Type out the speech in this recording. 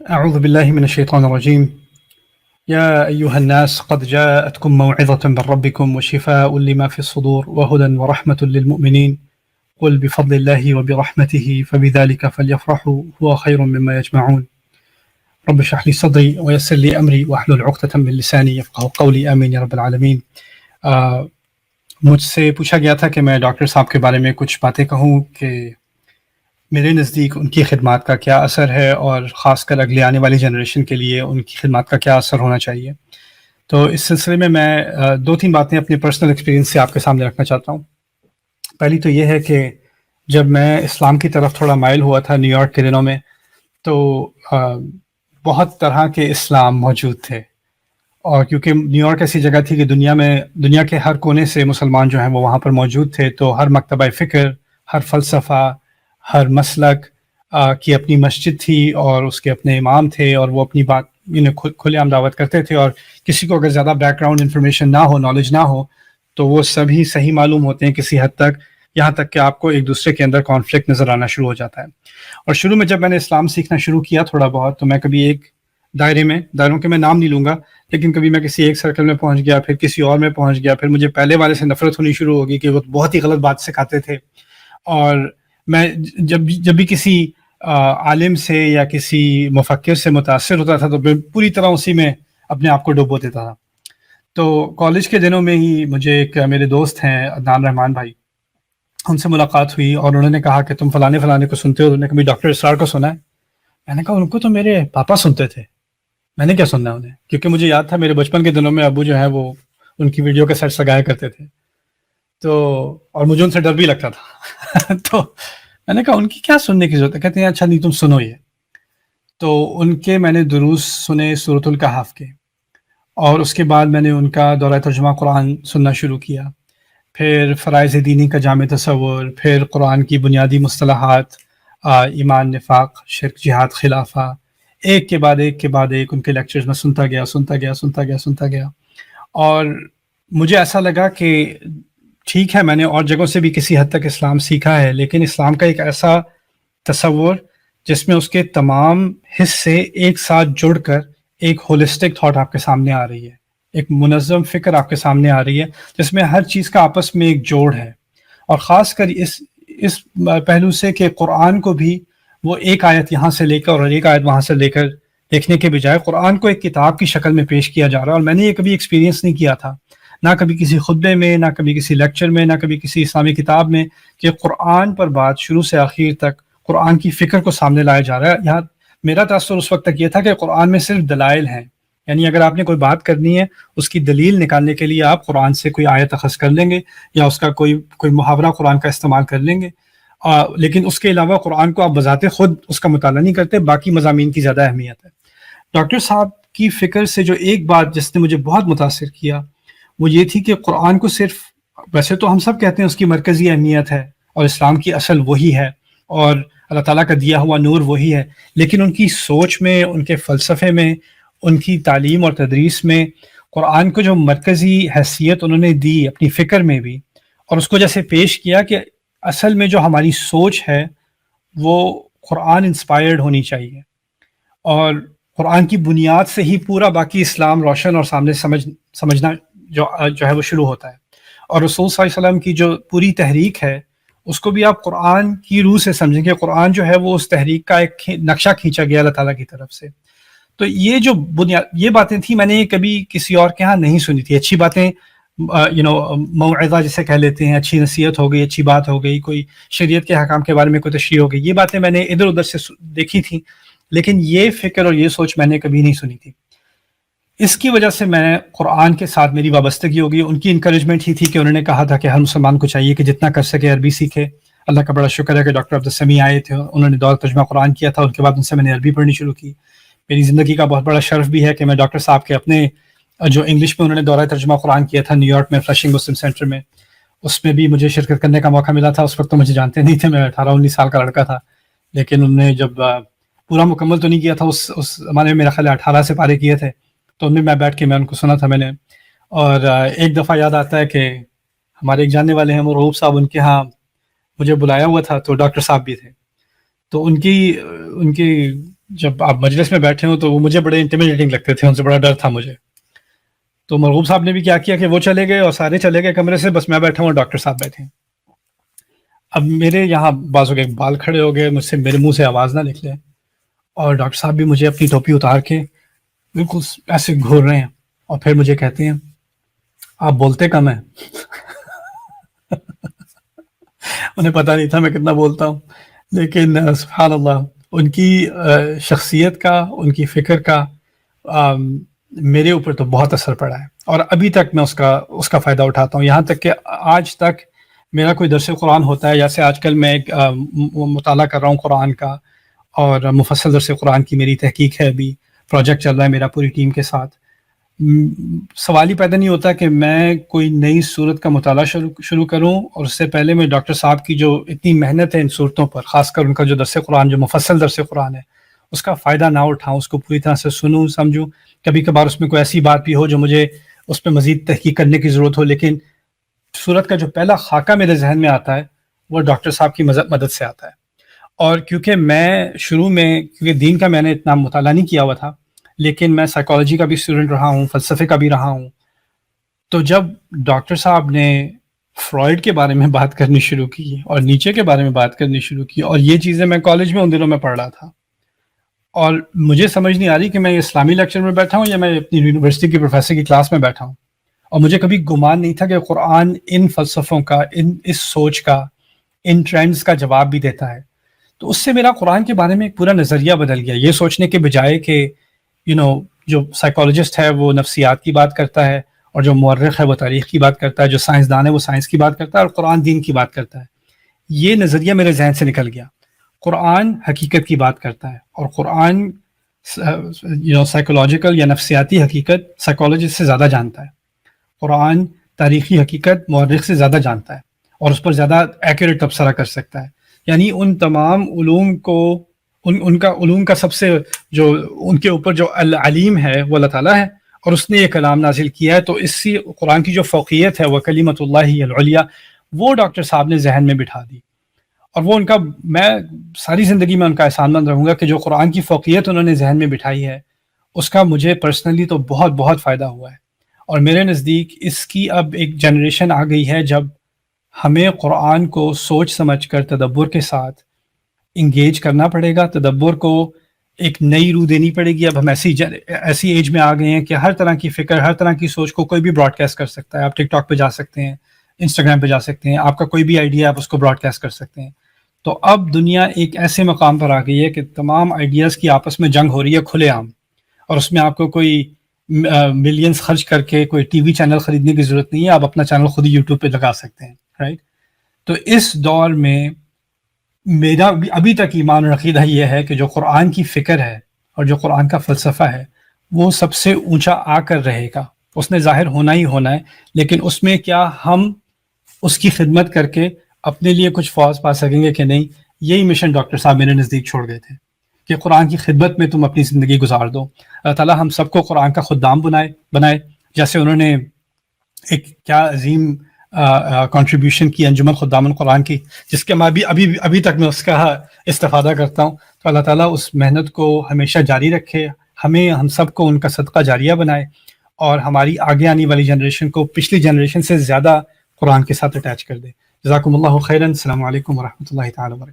أعوذ بالله من الشيطان الرجيم. يا أيها الناس قد جاءتكم موعظة من ربكم وشفاء لما في الصدور وهدى ورحمة للمؤمنين قل بفضل الله وبرحمته فبذلك فليفرحوا هو خير مما يجمعون. رب اشرح لي صدري ويسر لي أمري واحلل عقدة من لساني يفقهوا قولي آمين يا رب العالمين. مجھ سے پوچھا گیا تھا کہ میں ڈاکٹر صاحب کے بارے میں کچھ باتیں کہوں کہ میرے نزدیک ان کی خدمات کا کیا اثر ہے اور خاص کر اگلے آنے والی جنریشن کے لیے ان کی خدمات کا کیا اثر ہونا چاہیے. تو اس سلسلے میں دو تین باتیں اپنے پرسنل ایکسپیرینس سے آپ کے سامنے رکھنا چاہتا ہوں. پہلی تو یہ ہے کہ جب میں اسلام کی طرف تھوڑا مائل ہوا تھا نیو یارک کے دنوں میں، تو بہت طرح کے اسلام موجود تھے، اور کیونکہ نیو یارک ایسی جگہ تھی کہ دنیا کے ہر کونے سے مسلمان جو ہیں وہ وہاں پر موجود تھے، تو ہر مکتبہ فکر، ہر فلسفہ، ہر مسلک کی اپنی مسجد تھی اور اس کے اپنے امام تھے، اور وہ اپنی بات کھلے عام دعوت کرتے تھے، اور کسی کو اگر زیادہ بیک گراؤنڈ انفارمیشن نہ ہو، نالج نہ ہو، تو وہ سبھی صحیح معلوم ہوتے ہیں کسی حد تک، یہاں تک کہ آپ کو ایک دوسرے کے اندر کانفلکٹ نظر آنا شروع ہو جاتا ہے. اور شروع میں جب میں نے اسلام سیکھنا شروع کیا تھوڑا بہت، تو میں کبھی ایک دائروں کے میں نام نہیں لوں گا، لیکن کبھی میں کسی ایک سرکل میں پہنچ گیا، پھر کسی اور میں پہنچ گیا، پھر مجھے پہلے والے سے نفرت ہونی شروع ہوگی کہ وہ بہت ہی غلط بات سکھاتے تھے. اور میں جب بھی کسی عالم سے یا کسی مفکر سے متاثر ہوتا تھا تو میں پوری طرح اسی میں اپنے آپ کو ڈبو دیتا تھا. تو کالج کے دنوں میں ہی مجھے ایک میرے دوست ہیں عدنان رحمان بھائی، ان سے ملاقات ہوئی اور انہوں نے کہا کہ تم فلانے کو سنتے ہو؟ انہوں نے کبھی ڈاکٹر اسرار کو سنا ہے؟ میں نے کہا ان کو تو میرے پاپا سنتے تھے، میں نے کیا سننا ہے انہیں، کیونکہ مجھے یاد تھا میرے بچپن کے دنوں میں ابو جو ہیں وہ ان کی ویڈیو کے سیٹ سگایا کرتے تھے، تو اور مجھے ان سے ڈر بھی لگتا تھا. تو میں نے کہا ان کی کیا سننے کی ضرورت ہے؟ کہتے ہیں اچھا نہیں تم سنو یہ. تو ان کے میں نے دروس سنے سورۃ الکہف کے، اور اس کے بعد میں نے ان کا دورہ ترجمہ قرآن سننا شروع کیا، پھر فرائض دینی کا جامع تصور، پھر قرآن کی بنیادی مصطلحات، ایمان، نفاق، شرک، جہاد، خلافہ، ایک کے بعد ایک ان کے لیکچرز میں سنتا گیا. اور مجھے ایسا لگا کہ ٹھیک ہے میں نے اور جگہوں سے بھی کسی حد تک اسلام سیکھا ہے، لیکن اسلام کا ایک ایسا تصور جس میں اس کے تمام حصے ایک ساتھ جڑ کر ایک ہولسٹک تھاٹ آپ کے سامنے آ رہی ہے، ایک منظم فکر آپ کے سامنے آ رہی ہے، جس میں ہر چیز کا آپس میں ایک جوڑ ہے. اور خاص کر اس پہلو سے کہ قرآن کو بھی وہ ایک آیت یہاں سے لے کر اور ایک آیت وہاں سے لے کر دیکھنے کے بجائے قرآن کو ایک کتاب کی شکل میں پیش کیا جا رہا ہے. اور میں نے یہ کبھی ایکسپیرینس نہیں کیا تھا، نہ کبھی کسی خطبے میں، نہ کبھی کسی لیکچر میں، نہ کبھی کسی اسلامی کتاب میں، کہ قرآن پر بات شروع سے آخر تک قرآن کی فکر کو سامنے لایا جا رہا ہے. یہاں میرا تاثر اس وقت تک یہ تھا کہ قرآن میں صرف دلائل ہیں، یعنی اگر آپ نے کوئی بات کرنی ہے اس کی دلیل نکالنے کے لیے آپ قرآن سے کوئی آیت اخذ کر لیں گے یا اس کا کوئی محاورہ قرآن کا استعمال کر لیں گے، لیکن اس کے علاوہ قرآن کو آپ بذات خود اس کا مطالعہ نہیں کرتے، باقی مضامین کی زیادہ اہمیت ہے. ڈاکٹر صاحب کی فکر سے جو ایک بات جس نے مجھے بہت متاثر کیا وہ یہ تھی کہ قرآن کو صرف، ویسے تو ہم سب کہتے ہیں اس کی مرکزی اہمیت ہے اور اسلام کی اصل وہی ہے اور اللہ تعالیٰ کا دیا ہوا نور وہی ہے، لیکن ان کی سوچ میں، ان کے فلسفے میں، ان کی تعلیم اور تدریس میں قرآن کو جو مرکزی حیثیت انہوں نے دی اپنی فکر میں بھی، اور اس کو جیسے پیش کیا کہ اصل میں جو ہماری سوچ ہے وہ قرآن انسپائرڈ ہونی چاہیے، اور قرآن کی بنیاد سے ہی پورا باقی اسلام روشن اور سامنے سمجھنا جو ہے وہ شروع ہوتا ہے. اور رسول صلی اللہ علیہ وسلم کی جو پوری تحریک ہے اس کو بھی آپ قرآن کی روح سے سمجھیں کہ قرآن جو ہے وہ اس تحریک کا ایک نقشہ کھینچا گیا اللہ تعالیٰ کی طرف سے. تو یہ جو یہ باتیں تھیں میں نے کبھی کسی اور کے ہاں نہیں سنی تھی. اچھی باتیں موعظہ جسے کہہ لیتے ہیں، اچھی نصیحت ہو گئی، اچھی بات ہو گئی، کوئی شریعت کے حکام کے بارے میں کوئی تشریح ہو گئی، یہ باتیں میں نے ادھر ادھر سے دیکھی تھیں، لیکن یہ فکر اور یہ سوچ میں نے کبھی نہیں سنی تھی. اس کی وجہ سے میں قرآن کے ساتھ میری وابستگی ہوگی. ان کی انکریجمنٹ ہی تھی کہ انہوں نے کہا تھا کہ ہر مسلمان کو چاہیے کہ جتنا کر سکے عربی سیکھے. اللہ کا بڑا شکر ہے کہ ڈاکٹر عبدالسمیع آئے تھے، انہوں نے دورہ ترجمہ قرآن کیا تھا، ان کے بعد ان سے میں نے عربی پڑھنی شروع کی. میری زندگی کا بہت بڑا شرف بھی ہے کہ میں ڈاکٹر صاحب کے اپنے جو انگلش میں انہوں نے دورہ ترجمہ قرآن کیا تھا نیو یارک میں فلشنگ مسلم سینٹر میں، اس میں بھی مجھے شرکت کرنے کا موقع ملا تھا. اس وقت تو مجھے جانتے نہیں تھے، میں 18-19 سال کا لڑکا تھا، لیکن انہوں نے جب پورا مکمل تو نہیں کیا تھا، اس زمانے میں میرا خیال 18 سے پارے کیے تھے، تو ان میں بیٹھ کے میں ان کو سنا تھا میں نے. اور ایک دفعہ یاد آتا ہے کہ ہمارے ایک جاننے والے ہیں مرعوب صاحب، ان کے ہاں مجھے بلایا ہوا تھا، تو ڈاکٹر صاحب بھی تھے، تو ان کی جب آپ مجلس میں بیٹھے ہوں تو وہ مجھے بڑے انٹیمیڈیٹنگ لگتے تھے، ان سے بڑا ڈر تھا مجھے. تو مرغوب صاحب نے بھی کیا کیا کہ وہ چلے گئے اور سارے چلے گئے کمرے سے، بس میں بیٹھا ہوں اور ڈاکٹر صاحب بیٹھے ہیں. اب میرے یہاں بازو کے بال کھڑے ہو گئے، مجھ سے میرے منہ سے آواز نہ نکلے، اور ڈاکٹر صاحب بھی مجھے اپنی ٹوپی اتار کے بالکل ایسے گھور رہے ہیں، اور پھر مجھے کہتے ہیں آپ بولتے کم ہیں. انہیں پتہ نہیں تھا میں کتنا بولتا ہوں، لیکن سبحان اللہ ان کی شخصیت کا، ان کی فکر کا میرے اوپر تو بہت اثر پڑا ہے، اور ابھی تک میں اس کا فائدہ اٹھاتا ہوں. یہاں تک کہ آج تک میرا کوئی درس قرآن ہوتا ہے، جیسے آج کل میں ایک مطالعہ کر رہا ہوں قرآن کا، اور مفصل درس قرآن کی میری تحقیق ہے، ابھی پروجیکٹ چل رہا ہے میرا پوری ٹیم کے ساتھ. سوال ہی پیدا نہیں ہوتا کہ میں کوئی نئی صورت کا مطالعہ شروع کروں، اور اس سے پہلے میں ڈاکٹر صاحب کی جو اتنی محنت ہے ان صورتوں پر، خاص کر ان کا جو درس قرآن، جو مفصل درس قرآن ہے، اس کا فائدہ نہ اٹھاؤں، اس کو پوری طرح سے سنوں سمجھوں. کبھی کبھار اس میں کوئی ایسی بات بھی ہو جو مجھے اس پہ مزید تحقیق کرنے کی ضرورت ہو، لیکن صورت کا جو پہلا خاکہ میرے ذہن میں آتا ہے وہ ڈاکٹر صاحب کی مدد سے آتا ہے. اور کیونکہ میں شروع میں، کیونکہ دین کا میں نے اتنا مطالعہ نہیں کیا ہوا تھا، لیکن میں سائیکالوجی کا بھی اسٹوڈنٹ رہا ہوں، فلسفے کا بھی رہا ہوں، تو جب ڈاکٹر صاحب نے فرائڈ کے بارے میں بات کرنی شروع کی اور نیچے کے بارے میں بات کرنی شروع کی، اور یہ چیزیں میں کالج میں ان دنوں میں پڑھ رہا تھا، اور مجھے سمجھ نہیں آ رہی کہ میں اسلامی لیکچر میں بیٹھا ہوں یا میں اپنی یونیورسٹی کے پروفیسر کی کلاس میں بیٹھا ہوں. اور مجھے کبھی گمان نہیں تھا کہ قرآن ان فلسفوں کا، اس سوچ کا، ان ٹرینڈز کا جواب بھی دیتا ہے. تو اس سے میرا قرآن کے بارے میں ایک پورا نظریہ بدل گیا، یہ سوچنے کے بجائے کہ جو سائیکالوجسٹ ہے وہ نفسیات کی بات کرتا ہے، اور جو مورخ ہے وہ تاریخ کی بات کرتا ہے، جو سائنسدان ہے وہ سائنس کی بات کرتا ہے، اور قرآن دین کی بات کرتا ہے. یہ نظریہ میرے ذہن سے نکل گیا. قرآن حقیقت کی بات کرتا ہے، اور قرآن سائیکولوجیکل یا نفسیاتی حقیقت سائیکالوجسٹ سے زیادہ جانتا ہے. قرآن تاریخی حقیقت مورخ سے زیادہ جانتا ہے، اور اس پر زیادہ ایکوریٹ تبصرہ کر سکتا ہے. یعنی ان تمام علوم کو، ان کا علوم کا سب سے جو ان کے اوپر جو العلیم ہے وہ اللہ تعالیٰ ہے، اور اس نے یہ کلام نازل کیا ہے. تو اسی قرآن کی جو فوقیت ہے وہ کلمۃ اللہ العلیٰ، وہ ڈاکٹر صاحب نے ذہن میں بٹھا دی. اور وہ ان کا، میں ساری زندگی میں ان کا احسان مند رہوں گا کہ جو قرآن کی فوقیت انہوں نے ذہن میں بٹھائی ہے، اس کا مجھے پرسنلی تو بہت بہت فائدہ ہوا ہے. اور میرے نزدیک اس کی اب ایک جنریشن آ گئی ہے جب ہمیں قرآن کو سوچ سمجھ کر تدبر کے ساتھ انگیج کرنا پڑے گا. تدبر کو ایک نئی روح دینی پڑے گی. اب ہم ایسی ایج میں آ گئے ہیں کہ ہر طرح کی فکر، ہر طرح کی سوچ کو کوئی بھی براڈ کاسٹ کر سکتا ہے. آپ ٹک ٹاک پہ جا سکتے ہیں، انسٹاگرام پہ جا سکتے ہیں، آپ کا کوئی بھی آئیڈیا آپ اس کو براڈ کاسٹ کر سکتے ہیں. تو اب دنیا ایک ایسے مقام پر آ گئی ہے کہ تمام آئیڈیاز کی آپس میں جنگ ہو رہی ہے کھلے عام، اور اس میں آپ کو کوئی ملینز خرچ کر کے کوئی ٹی وی چینل خریدنے کی ضرورت نہیں ہے. آپ اپنا چینل خود ہی یوٹیوب پہ لگا سکتے ہیں، رائٹ. تو اس دور میں میرا ابھی تک ایمان اور عقیدہ یہ ہے کہ جو قرآن کی فکر ہے اور جو قرآن کا فلسفہ ہے وہ سب سے اونچا آ کر رہے گا. اس نے ظاہر ہونا ہی ہونا ہے، لیکن اس میں کیا ہم اس کی خدمت کر کے اپنے لیے کچھ فوز پا سکیں گے کہ نہیں. یہی مشن ڈاکٹر صاحب میرے نزدیک چھوڑ گئے تھے کہ قرآن کی خدمت میں تم اپنی زندگی گزار دو. اللہ تعالیٰ ہم سب کو قرآن کا خدام بنائے، جیسے انہوں نے ایک کیا عظیم کنٹریبیوشن کی انجمن خدام القرآن کی، جس کے میں ابھی تک میں اس کا استفادہ کرتا ہوں. تو اللہ تعالیٰ اس محنت کو ہمیشہ جاری رکھے، ہم سب کو ان کا صدقہ جاریہ بنائے، اور ہماری آگے آنے والی جنریشن کو پچھلی جنریشن سے زیادہ قرآن کے ساتھ اٹیچ کر دے. جزاکم اللہ خیرا. السلام علیکم ورحمۃ اللہ تعالیٰ وبرکاتہ.